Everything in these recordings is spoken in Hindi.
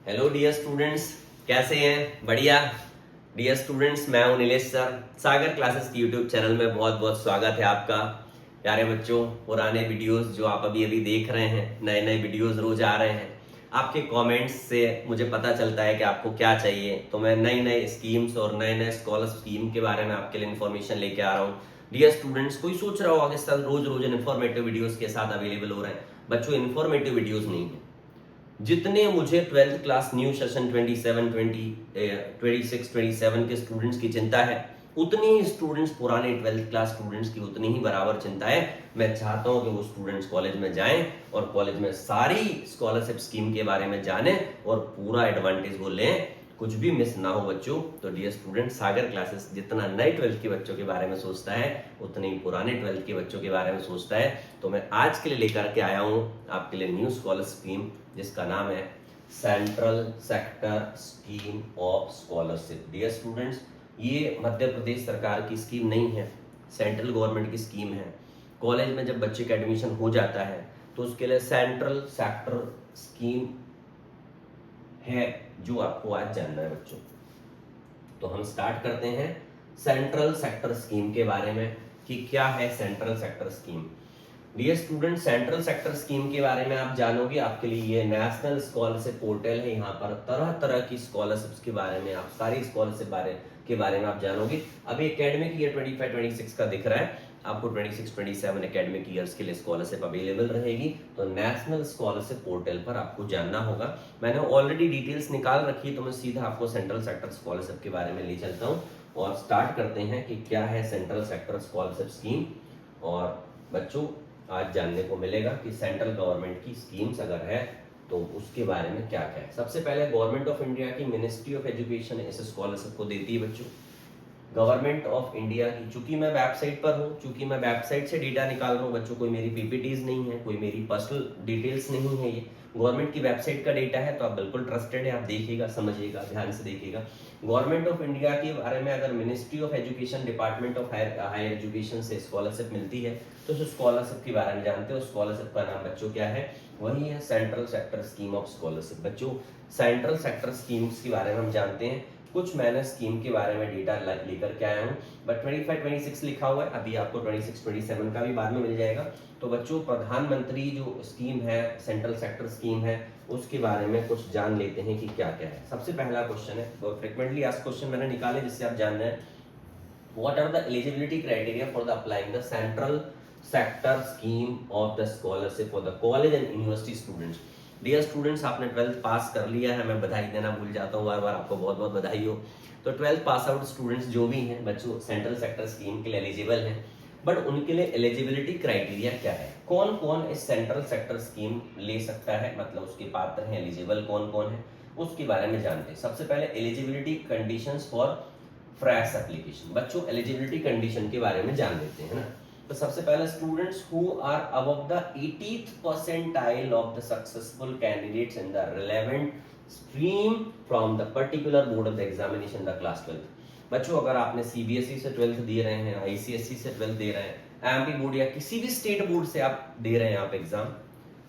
हेलो डियर स्टूडेंट्स, कैसे हैं? बढ़िया। डियर स्टूडेंट्स, मैं हूं नीलेश सर। सागर क्लासेस की यूट्यूब चैनल में बहुत बहुत स्वागत है आपका। प्यारे बच्चों, पुराने वीडियोस जो आप अभी अभी देख रहे हैं, नए नए वीडियोस रोज आ रहे हैं। आपके कमेंट्स से मुझे पता चलता है कि आपको क्या चाहिए, तो मैं नई नई स्कीम्स और नए नए स्कॉलर स्कीम के बारे में आपके लिए इन्फॉर्मेशन लेके आ रहा हूँ। डियर स्टूडेंट्स, कोई सोच रहा होगा कि सर रोज रोज इन्फॉर्मेटिव वीडियोस के साथ अवेलेबल हो रहे हैं। बच्चों, इन्फॉर्मेटिव वीडियोस नहीं है। जितने मुझे 12th क्लास न्यू सेशन 26 27 के स्टूडेंट्स की चिंता है, उतनी ही स्टूडेंट्स पुराने 12th क्लास स्टूडेंट्स की उतनी ही बराबर चिंता है। मैं चाहता हूं कि वो स्टूडेंट्स कॉलेज में जाएं और कॉलेज में सारी स्कॉलरशिप स्कीम के बारे में जानें और पूरा एडवांटेज वो लें, कुछ भी मिस ना हो बच्चों। तो डियर स्टूडेंट, सागर क्लासेस जितना नए 12th के बच्चों के बारे में सोचता है, उतने ही पुराने 12th के बच्चों के बारे में सोचता है। तो मैं आज के लिए लेकर के आया हूं आपके लिए न्यू स्कॉलर स्कीम, जिसका नाम है central sector scheme of scholarship. Dear students, ये मध्य प्रदेश सरकार की स्कीम नहीं है, सेंट्रल गवर्नमेंट की स्कीम है। कॉलेज में जब बच्चे का एडमिशन हो जाता है तो उसके लिए सेंट्रल सेक्टर स्कीम है, जो आपको आज जानना है बच्चों। तो हम स्टार्ट करते हैं सेंट्रल सेक्टर स्कीम के बारे में कि क्या है central sector scheme. Dear student, central sector scheme के बारे में आप जानोगे, आपके लिए ये नेशनल स्कॉलरशिप पोर्टल है। यहाँ पर तरह तरह की स्कॉलरशिप्स के बारे में, आप सारी स्कॉलरशिप के बारे में आप जानोगे। अभी एकेडमिक ईयर 25-26 का दिख रहा है, आपको 26-27 एकेडमिक ईयर्स के लिए स्कॉलरशिप अवेलेबल रहेगी। तो नेशनल स्कॉलरशिप पोर्टल पर आपको जानना होगा। मैंने ऑलरेडी डिटेल्स निकाल रखी है, तो मैं सीधा आपको सेंट्रल सेक्टर स्कॉलरशिप के बारे में ले चलता हूँ और स्टार्ट करते हैं कि क्या है सेंट्रल सेक्टर स्कॉलरशिप स्कीम। और बच्चों, आज जानने को मिलेगा कि सेंट्रल गवर्नमेंट की स्कीम्स अगर है तो उसके बारे में क्या क्या है। सबसे पहले गवर्नमेंट ऑफ इंडिया की मिनिस्ट्री ऑफ एजुकेशन इस स्कॉलरशिप को देती है बच्चों। गवर्नमेंट ऑफ इंडिया की, चूंकि मैं वेबसाइट पर हूँ, चूंकि मैं वेबसाइट से डेटा निकाल रहा हूँ बच्चों, कोई मेरी पीपीटीज नहीं है, कोई मेरी पर्सनल डिटेल्स नहीं है, ये गवर्नमेंट की वेबसाइट का डेटा है, तो आप बिल्कुल ट्रस्टेड है, आप देखिएगा, समझिएगा, ध्यान से देखिएगा। गवर्नमेंट ऑफ इंडिया के बारे में अगर ministry of education, department of higher education से स्कॉलरशिप मिलती है तो उस स्कॉलरशिप के बारे में जानते हो। स्कॉलरशिप का नाम बच्चों क्या है? वही है central sector scheme of scholarship. बच्चों, सेंट्रल सेक्टर स्कीम्स के बारे में हम जानते हैं। कुछ मैंने स्कीम के बारे में डेटा लेकर के आया हूँ, बट 25-26 लिखा हुआ है, अभी आपको 26-27 का भी बाद में मिल जाएगा। तो बच्चों, प्रधानमंत्री जो स्कीम है, सेंट्रल सेक्टर स्कीम है, उसके बारे में कुछ जान लेते हैं कि क्या क्या है। सबसे पहला क्वेश्चन है, बहुत फ्रिक्वेंटली आस्क्ड क्वेश्चन मैंने निकाले जिससे आप जान रहे हैं। What are the eligibility criteria for the applying the central sector scheme of the scholarship for the college and university students? Dear students, आपने 12th पास कर लिया है, मैं बधाई देना भूल जाता हूँ बार बार, आपको बहुत बहुत बधाई हो। तो 12th पास आउट स्टूडेंट्स जो भी हैं बच्चों, सेंट्रल सेक्टर स्कीम के लिए एलिजिबल हैं, बट उनके लिए एलिजिबिलिटी क्राइटेरिया क्या है? कौन कौन इस सेंट्रल सेक्टर स्कीम ले सकता है, मतलब उसके पात्र हैं, एलिजिबल कौन कौन है, उसके बारे में जानते हैं। सबसे पहले eligibility conditions for fresh application. बच्चों, एलिजिबिलिटी कंडीशन के बारे में जान लेते हैं ना। तो सबसे पहले students who are above the 80th percentile of the successful candidates in the relevant stream from the particular board of the examination the class 12th। बच्चों, अगर आपने सीबीएसई से 12th दे रहे हैं, आईसीएसई से 12th दे रहे हैं, एमपी बोर्ड या किसी भी स्टेट बोर्ड से आप दे रहे हैं आप एग्जाम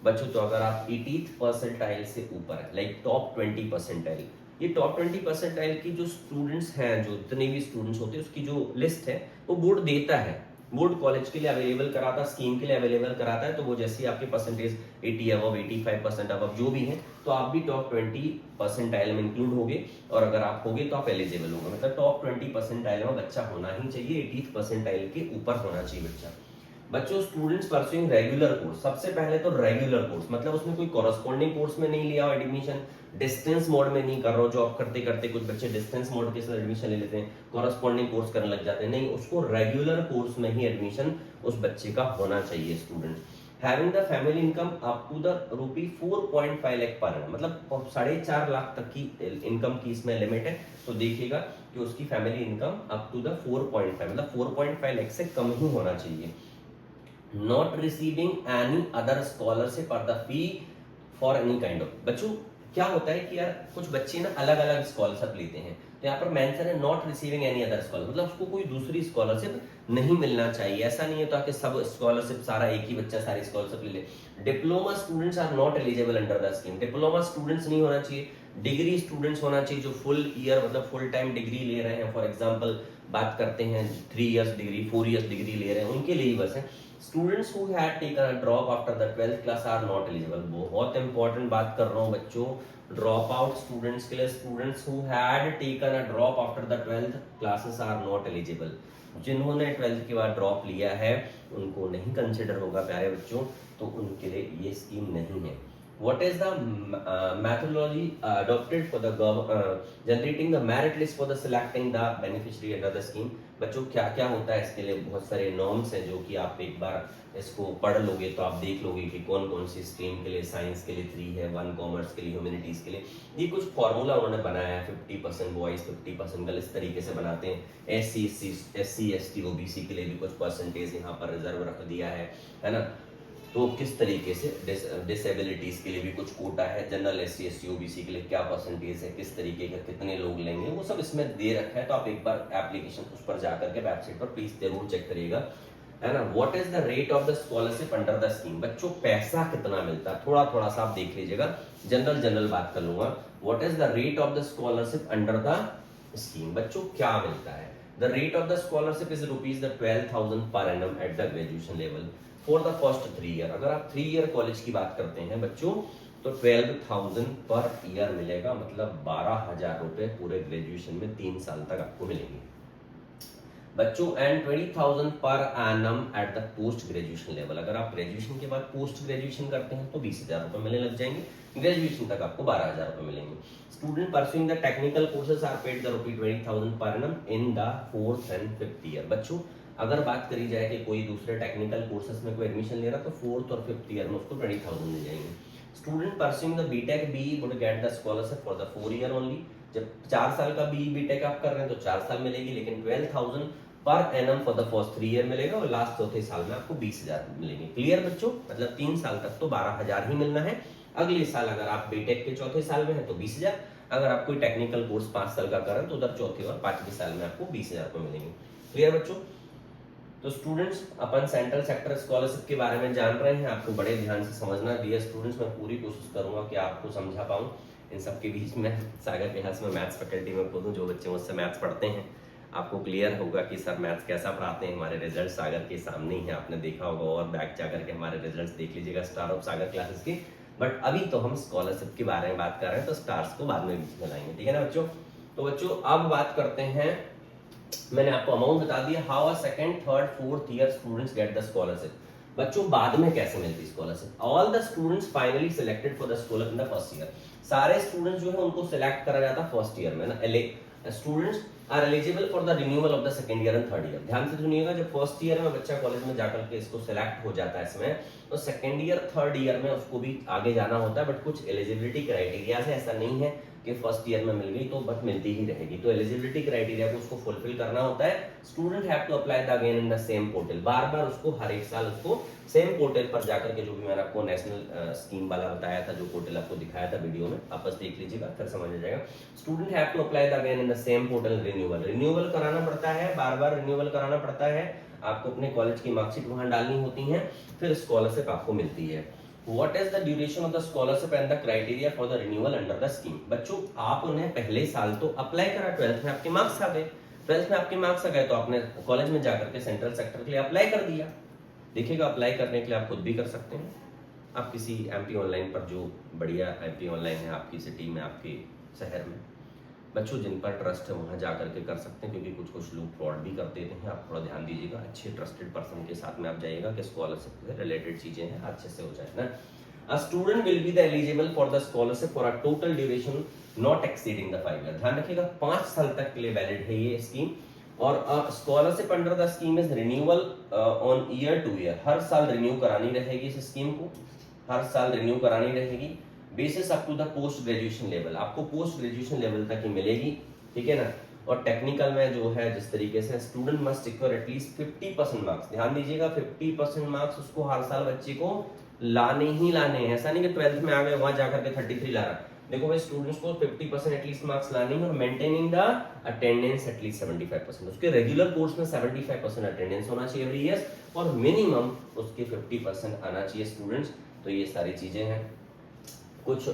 बच्चों, तो अगर आप 80th परसेंटाइल से ऊपर है, लाइक टॉप 20 परसेंटाइल, ये टॉप 20 परसेंटाइल की जो स्टूडेंट्स हैं, जो जितने भी स्टूडेंट्स होते हैं, उसकी जो लिस्ट है वो बोर्ड देता है। बोर्ड कॉलेज के लिए अवेलेबल कराता, स्कीम के लिए अवेलेबल कराता है। तो वो जैसे आपके परसेंटेज 80 अबव, 85% अबव जो भी है, तो आप भी टॉप 20 परसेंटाइल में इंक्लूड होगे। और अगर आप होगे तो आप एलिजिबल होंगे, मतलब टॉप 20 परसेंटाइल में बच्चा होना ही चाहिए, 80th परसेंटाइल के ऊपर होना चाहिए बच्चा। बच्चों, स्टूडेंट्स परस्यूइंग रेगुलर कोर्स, सबसे पहले तो रेगुलर कोर्स मतलब उसमें कोई कॉरेस्पॉन्डिंग कोर्स में नहीं लिया हो एडमिशन, डिस्टेंस मोड में नहीं कर रहा हो। जॉब करते करते कुछ बच्चे डिस्टेंस मोड के साथ एडमिशन ले लेते हैं, कॉरेस्पॉन्डिंग कोर्स करने लग जाते हैं, नहीं, उसको रेगुलर कोर्स में ही एडमिशन उस बच्चे का होना चाहिए। Student having the family income up to the ₹4.5 lakh per annum, मतलब 4.5 लाख तक की इनकम की इसमें लिमिट है। तो देखिएगा कि उसकी family income up to the 4.5, मतलब 4.5 लाख से कम ही होना चाहिए। Not receiving any other scholarship or the fee for any kind of। बच्चों, क्या होता है कि यार कुछ बच्चे ना अलग अलग स्कॉलरशिप लेते हैं, तो यहाँ पर मेंशन है not receiving any other scholar, मतलब उसको कोई दूसरी स्कॉलरशिप नहीं मिलना चाहिए। ऐसा नहीं है तो आके सब स्कॉलरशिप, सारा एक ही बच्चा सारी स्कॉलरशिप ले ले। Diploma students are not eligible under the scheme, diploma students नहीं होना चाहिए। डिग्री स्टूडेंट्स होना चाहिए जो फुल ईयर मतलब फुल टाइम डिग्री ले रहे हैं। फॉर एग्जांपल बात करते हैं 3 इयर्स डिग्री 4 इयर्स डिग्री ले रहे हैं, उनके लिए ही बस है। Students who had taken a drop after the 12th class are not eligible. बहुत इंपॉर्टेंट बात कर रहा हूँ बच्चों, ड्रॉप आउट स्टूडेंट्स के लिए, students who had taken a drop after the 12th classes are not eligible. जिन्होंने 12th के बाद ड्रॉप लिया है उनको नहीं कंसिडर होगा प्यारे बच्चों, तो उनके लिए ये स्कीम नहीं है। What is the methodology adopted for the generating the merit list for the selecting the beneficiary under the scheme? बच्चों क्या क्या होता है इसके लिए बहुत सारे नॉर्म्स हैं जो कि आप एक बार इसको पढ़ लोगे तो आप देख लोगे कि कौन कौन सी स्ट्रीम के लिए, साइंस के लिए 3 है, 1 कॉमर्स के लिए, ह्यूमैनिटीज के लिए। ये कुछ फॉर्मूला उन्होंने बनाया है, 50% बॉयज 50% गर्ल्स, इस तरीके से बनाते हैं। SC ST OBC के लिए भी कुछ परसेंटेज यहाँ पर रिजर्व रख दिया है ना। तो किस तरीके से डिसेबिलिटीज के लिए भी कुछ कोटा है, जनरल SC ST OBC के लिए क्या परसेंटेज है, किस तरीके का कितने लोग लेंगे, वो सब इसमें दे रखा है। तो आप एक बार एप्लीकेशन उस पर जाकर के वेबसाइट पर प्लीज जरूर चेक करिएगा, है ना। What is the rate of the scholarship under the scheme? बच्चों पैसा कितना मिलता है थोड़ा थोड़ा सा आप देख लीजिएगा, जनरल बात कर लूंगा। What is the rate of the scholarship under the scheme? बच्चों क्या मिलता है? The rate of the scholarship is ₹12,000 per annum at the graduation level for the first 3 year. अगर आप 3 ईयर कॉलेज की बात करते हैं बच्चों तो 12,000 पर ईयर मिलेगा, मतलब 12,000 रुपए पूरे ग्रेजुएशन में 3 साल तक आपको मिलेंगे बच्चों। And 20,000 per annum at the post graduation level. अगर आप ग्रेजुएशन के बाद पोस्ट ग्रेजुएशन करते हैं तो 20,000 रुपए मिलने लग जाएंगे, ग्रेजुएशन तक आपको 12,000 रुपए मिलेंगे। Student pursuing the technical courses are paid the ₹20,000 per annum in the 4th and 5th year. बच्चों अगर बात करी जाए कि कोई दूसरे टेक्निकल कोर्सेज में कोई एडमिशन ले रहा तो 4th और 5th ईयर में उसको 20,000 मिल जाएंगे। Student pursuing the BTech be would get the scholarship for the 4 year only. जब 4 साल का बीटेक आप कर रहे हैं तो 4 साल मिलेगी, लेकिन 12,000 per annum for the first 3 year मिलेगा और लास्ट चौथे साल में आपको 20,000 मिलेंगे। क्लियर बच्चों? मतलब 3 साल तक तो 12,000 ही मिलना है। अगले साल अगर आप बीटेक के चौथे साल में है तो 20,000, अगर आप कोई टेक्निकल कोर्स 5 साल का कर रहे हैं तो उधर चौथे और 5वें साल में आपको 20,000 रुपए मिलेंगे। क्लियर बच्चों? तो स्टूडेंट्स अपन सेंट्रल सेक्टर स्कॉलरशिप के बारे में जान रहे हैं, आपको बड़े ध्यान से समझना। डियर स्टूडेंट्स, मैं पूरी कोशिश करूंगा कि आपको समझा पाऊं। इन सब के बीच में सागर के हाथ में मैथ्स फैकल्टी में खुद हूं, जो बच्चे मुझसे मैथ्स पढ़ते हैं आपको क्लियर होगा कि सर मैथ्स कैसा पढ़ाते हैं। हमारे रिजल्ट सागर के सामने ही है, आपने देखा होगा, और बैक जाकर के हमारे रिजल्ट्स देख लीजिएगा स्टार ऑफ सागर क्लासेस की। बट अभी तो हम स्कॉलरशिप के बारे में बात कर रहे हैं, तो स्टार्स को बाद में बीच में लाएंगे, ठीक है ना बच्चों। तो बच्चों अब बात करते हैं, मैंने आपको अमाउंट बता दिया, how a second third fourth year students gate the scholarship. बच्चों बाद में कैसे मिलती scholarship? All the students finally selected for the scholarship in the first year. सारे स्टूडेंट्स जो है उनको सिलेक्ट करा जाता फर्स्ट ईयर में ना। Students are eligible for the renewal of the second year and third year. ध्यान से सुनिएगा, जब फर्स्ट ईयर में बच्चा कॉलेज में जाकर के इसको सिलेक्ट हो जाता है इसमें, तो सेकंड ईयर थर्ड ईयर में उसको भी आगे जाना होता है। बट कुछ एलिजिबिलिटी क्राइटेरिया है, ऐसा नहीं है कि फर्स्ट ईयर में मिल गई तो बट मिलती ही रहेगी। तो एलिजिबिलिटी क्राइटेरिया को उसको फुलफिल करना होता है। Student have to apply the again in the same portal. बार बार उसको हर एक साल उसको सेम पोर्टल पर जाकर के, जो भी मैंने आपको नेशनल स्कीम वाला बताया था, जो पोर्टल आपको दिखाया था वीडियो में, आप बस देख लीजिएगा फिर समझ आ जाएगा। Student have to apply the again in the same portal renewal कराना पड़ता है, बार बार रिन्यूअल कराना पड़ता है। आपको अपने कॉलेज की मार्कशीट वहां डालनी होती है, फिर स्कॉलरशिप आपको मिलती है। What is the duration of the scholarship and the criteria for the renewal under the scheme? बच्चों आप उन्हें पहले साल तो अप्लाई करा, 12th में आपके मार्क्स आ गए, 12th में आपके मार्क्स आ गए तो आपने कॉलेज में जाकर के सेंट्रल सेक्टर के लिए अप्लाई कर दिया। देखिएगा अप्लाई करने के लिए आप खुद भी कर सकते हैं। आप किसी MP ऑनलाइन पर, जो बढ़िया MP ऑनलाइन है आपकी सिटी में, आपके शहर में, बच्चों जिन पर ट्रस्ट है वहां जाकर के कर सकते हैं, क्योंकि कुछ लोग फ्रॉड भी कर देते हैं। आप थोड़ा ध्यान दीजिएगा, अच्छे ट्रस्टेड पर्सन के साथ में आप जाइएगा कि स्कॉलरशिप से रिलेटेड चीजें हैं अच्छे से हो जाए ना। A student will be the eligible for the scholarship for a total duration not exceeding the 5 year। ध्यान रखिएगा 5 साल तक के लिए वैलिड है ये स्कीम। और scholarship under the scheme is renewal on year to year. हर साल रिन्यू करानी रहेगी इस स्कीम को, हर साल रिन्यू करानी रहेगी। Basis up to the post graduation level, आपको पोस्ट ग्रेजुएशन लेवल तक ही मिलेगी, ठीक है ना। और टेक्निकल में जो है जिस तरीके से student must secure at least 50% marks. ध्यान दीजिएगा 50% मार्क्स उसको हर साल बच्चे को लाने ही लाने हैं। ऐसा नहीं कि 12th में आ गए वहां जाकर के 33 ला रहा। देखो भाई स्टूडेंट्स को 50% एटलीस्ट मार्क्स लाने हैं और मेंटेनिंग द अटेंडेंस एटलीस्ट 75%। उसके रेगुलर कोर्स में 75% अटेंडेंस होना चाहिए एवरी ईयर और मिनिमम उसके 50% आना चाहिए स्टूडेंट्स। तो ये सारी चीजें हैं। कुछ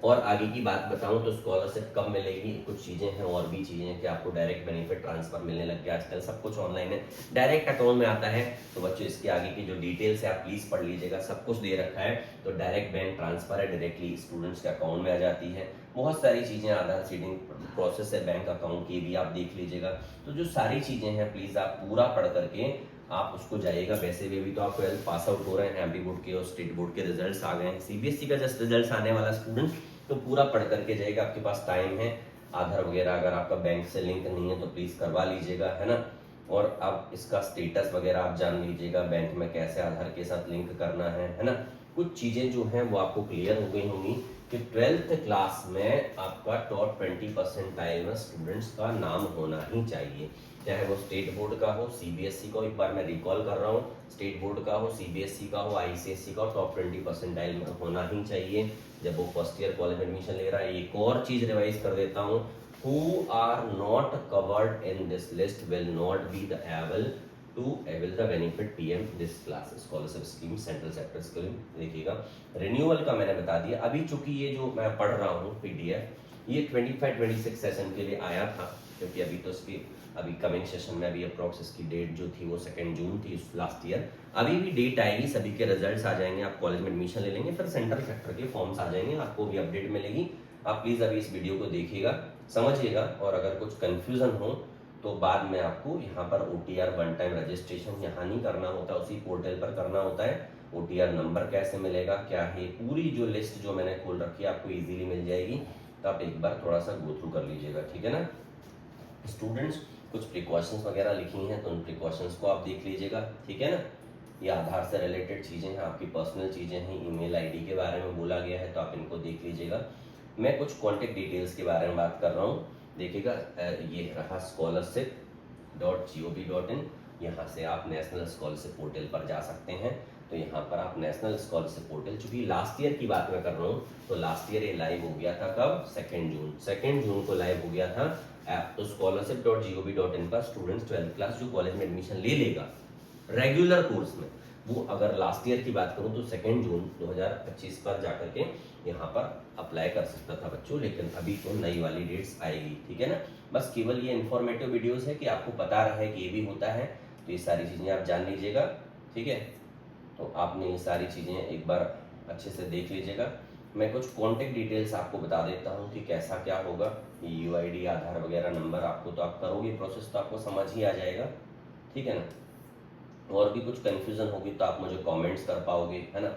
और आगे की बात बताऊं तो स्कॉलरशिप कब मिलेगी, कुछ चीज़ें हैं और भी चीज़ें हैं कि आपको डायरेक्ट बेनिफिट ट्रांसफर मिलने लग गया, आजकल सब कुछ ऑनलाइन है, डायरेक्ट अकाउंट में आता है। तो बच्चों इसके आगे की जो डिटेल्स है आप प्लीज़ पढ़ लीजिएगा, सब कुछ दे रखा है। तो डायरेक्ट बैंक ट्रांसफर है, डायरेक्टली स्टूडेंट्स के अकाउंट में आ जाती है। बहुत सारी चीज़ें, आधार सीडिंग प्रोसेस है बैंक अकाउंट की भी आप देख लीजिएगा। तो जो सारी चीज़ें हैं प्लीज़ आप पूरा पढ़ करके आप उसको जाइएगा। वैसे भी अभी तो आप 12th पास आउट हो रहे हैं, एमपी बोर्ड के और स्टेट बोर्ड के रिजल्ट्स आ गए हैं, सीबीएसई का जस्ट रिजल्ट्स आने वाला स्टूडेंट, तो पूरा पढ़ करके जाइएगा। आपके पास टाइम है, आधार वगैरह अगर आपका बैंक से लिंक नहीं है तो प्लीज़ करवा लीजिएगा, है ना। और आप इसका स्टेटस वगैरह आप जान लीजिएगा, बैंक में कैसे आधार के साथ लिंक करना है ना। कुछ चीज़ें जो हैं वो आपको क्लियर हो गई होंगी कि 12th क्लास में आपका टॉप 20 परसेंटाइल में स्टूडेंट्स का नाम होना ही चाहिए, चाहे वो स्टेट बोर्ड का हो, सीबीएसई का हो। एक बार मैं रिकॉल कर रहा हूँ, स्टेट बोर्ड का हो, सीबीएसई का हो, आईसीएसई का हो, टॉप 20 परसेंटाइल में होना ही चाहिए जब वो फर्स्ट ईयर कॉलेज में एडमिशन ले रहा है। एक और चीज रिवाइज कर देता हूँ, who are not covered in this list will not be the able to avail the benefit PM this class scholarship scheme central sector scheme। देखिएगा रिन्यूअल का मैंने बता दिया। अभी चूंकि ये जो मैं पढ़ रहा हूँ पीडीएफ ये 25-26 सेशन के लिए आया था, क्योंकि अभी तो इसकी अभी कमिंग सेशन में अभी अप्रोक्स इसकी डेट जो थी वो 2 जून थी लास्ट ईयर। अभी भी डेट आएगी, सभी के रिजल्ट्स आ जाएंगे, आप कॉलेज में एडमिशन ले लेंगे, फिर सेंट्रल सेक्टर के फॉर्म्स आ जाएंगे, आपको भी अपडेट मिलेगी। आप प्लीज़ अभी इस वीडियो को देखिएगा, समझिएगा, और अगर कुछ कंफ्यूजन हो तो बाद में आपको यहाँ पर OTR वन टाइम रजिस्ट्रेशन यहाँ नहीं करना होता, उसी पोर्टल पर करना होता है। OTR नंबर कैसे मिलेगा, क्या है, पूरी जो लिस्ट जो मैंने खोल रखी है आपको इजीली मिल जाएगी। तो आप एक बार थोड़ा सा गो थ्रू कर लीजिएगा, ठीक है ना स्टूडेंट्स। कुछ प्रिकॉशंस वगैरह लिखी हैं तो उन प्रिकॉशंस को आप देख लीजिएगा, ठीक है ना। ये आधार से रिलेटेड चीज़ें हैं, आपकी पर्सनल चीज़ें हैं, ईमेल आईडी के बारे में बोला गया है तो आप इनको देख लीजिएगा। मैं कुछ कॉन्टेक्ट डिटेल्स के बारे में बात कर रहा हूँ, देखिएगा। ये रहा scholarship.gov.in, यहाँ से आप नेशनल स्कॉलरशिप पोर्टल पर जा सकते हैं। तो यहाँ पर आप नेशनल स्कॉलरशिप पोर्टल, चूंकि लास्ट ईयर की बात मैं कर रहा हूँ तो लास्ट ईयर ये लाइव हो गया था कब, 2 जून को लाइव हो गया था ऐप। तो scholarship.gov.in पर स्टूडेंट्स 12th क्लास जो कॉलेज में एडमिशन ले लेगा रेगुलर कोर्स में, वो अगर लास्ट ईयर की बात करूं तो 2 जून 2025 पर जाकर के यहाँ पर अप्लाई कर सकता था बच्चों, लेकिन अभी तो नई वाली डेट्स आएगी, ठीक है ना। बस केवल ये इन्फॉर्मेटिव वीडियोस है कि आपको पता रहे कि ये भी होता है, तो ये सारी चीज़ें आप जान लीजिएगा, ठीक है। तो आपने ये सारी चीज़ें एक बार अच्छे से देख लीजिएगा। मैं कुछ कॉन्टेक्ट डिटेल्स आपको बता देता हूँ कि कैसा क्या होगा। UID आधार वगैरह नंबर आपको, तो आप करोगे प्रोसेस तो आपको समझ ही आ जाएगा, ठीक है ना। और भी कुछ कन्फ्यूजन होगी तो आप मुझे कमेंट्स कर पाओगे, है ना।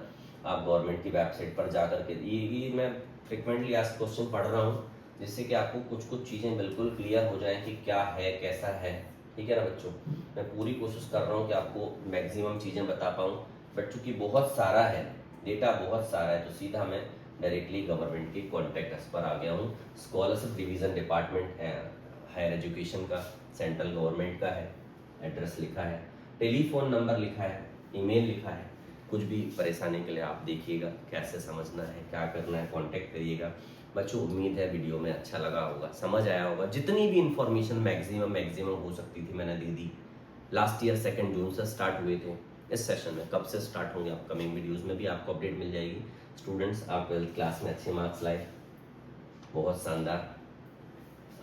आप गवर्नमेंट की वेबसाइट पर जा करके ये मैं फ्रिक्वेंटली आस्क्ड क्वेश्चन पढ़ रहा हूँ, जिससे कि आपको कुछ चीज़ें बिल्कुल क्लियर हो जाएं कि क्या है कैसा है, ठीक है ना बच्चों। मैं पूरी कोशिश कर रहा हूँ कि आपको मैक्सिमम चीज़ें बता पाऊँ, बट चूँकि बहुत सारा है डेटा, बहुत सारा है, तो सीधा मैं डायरेक्टली गवर्नमेंट के कॉन्टैक्ट अस पर आ गया हूँ। स्कॉलरशिप डिवीज़न डिपार्टमेंट है, हायर एजुकेशन का, सेंट्रल गवर्नमेंट का है, एड्रेस लिखा है, टेलीफोन नंबर लिखा है, ईमेल लिखा है। कुछ भी परेशानी के लिए आप देखिएगा, कैसे समझना है, क्या करना है, कांटेक्ट करिएगा बच्चों। उम्मीद है वीडियो में अच्छा लगा होगा, समझ आया होगा। जितनी भी इंफॉर्मेशन मैक्सिमम हो सकती थी मैंने दे दी। लास्ट ईयर 2 जून से स्टार्ट हुए थे, इस सेशन में कब से स्टार्ट होंगे अपकमिंग वीडियोज़ में भी आपको अपडेट मिल जाएगी। स्टूडेंट्स आप 12th क्लास में अच्छे मार्क्स लाए, बहुत शानदार।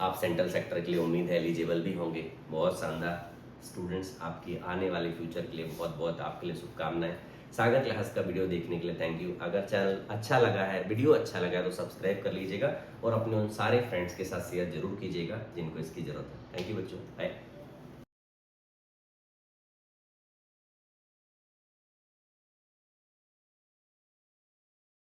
आप सेंट्रल सेक्टर के लिए उम्मीद है एलिजिबल भी होंगे, बहुत शानदार। स्टूडेंट्स आपकी आने वाले फ्यूचर के लिए बहुत बहुत आपके लिए शुभकामनाएं। सागर क्लास का वीडियो देखने के लिए थैंक यू। अगर चैनल अच्छा लगा है, वीडियो अच्छा लगा है तो सब्सक्राइब कर लीजिएगा और अपने उन सारे फ्रेंड्स के साथ शेयर जरूर कीजिएगा जिनको इसकी जरूरत है। थैंक यू बच्चों, बाय।